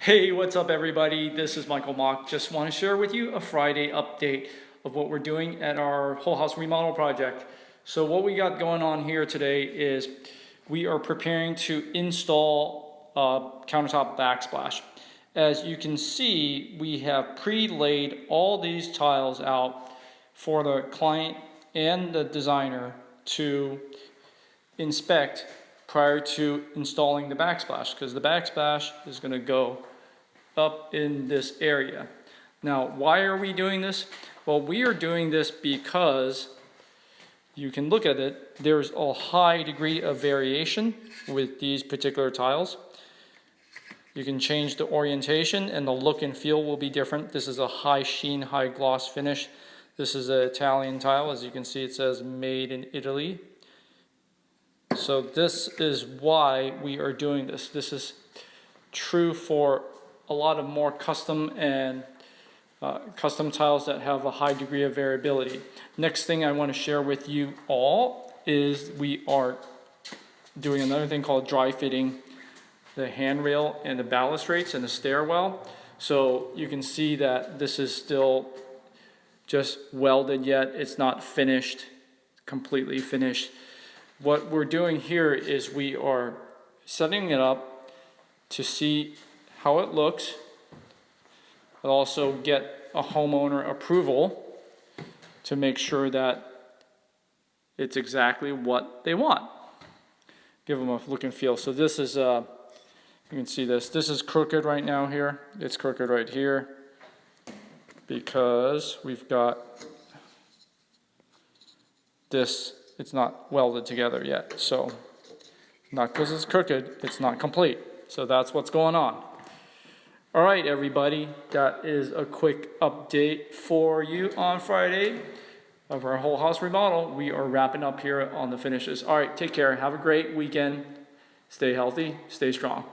Hey, what's up everybody? This is Michael Mock. Just want to share with you a Friday update of what we're doing at our whole house remodel project. So what we got going on here today is we are preparing to install countertop backsplash. As you can see, we have pre-laid all these tiles out for the client and the designer to inspect prior to installing the backsplash, because the backsplash is going to go up in this area. Now, why are we doing this? Well, we are doing this because you can look at it, there's a high degree of variation with these particular tiles. You can change the orientation and the look and feel will be different. This is a high sheen, high gloss finish. This is an Italian tile. As you can see, it says made in Italy. So this is why we are doing this. This is true for a lot of more custom and custom tiles that have a high degree of variability. Next thing I want to share with you all is we are doing another thing called dry fitting the handrail and the balustrades and the stairwell. So you can see that this is still just welded yet. It's not finished, completely finished. What we're doing here is we are setting it up to see how it looks, but also get a homeowner approval to make sure that it's exactly what they want. Give them a look and feel. So this is, you can see this. This is crooked right now here. It's crooked right here because we've got this. It's not welded together yet. So not because it's crooked, it's not complete. So that's what's going on. All right, everybody, that is a quick update for you on Friday of our whole house remodel. We are wrapping up here on the finishes. All right, take care. Have a great weekend. Stay healthy. Stay strong.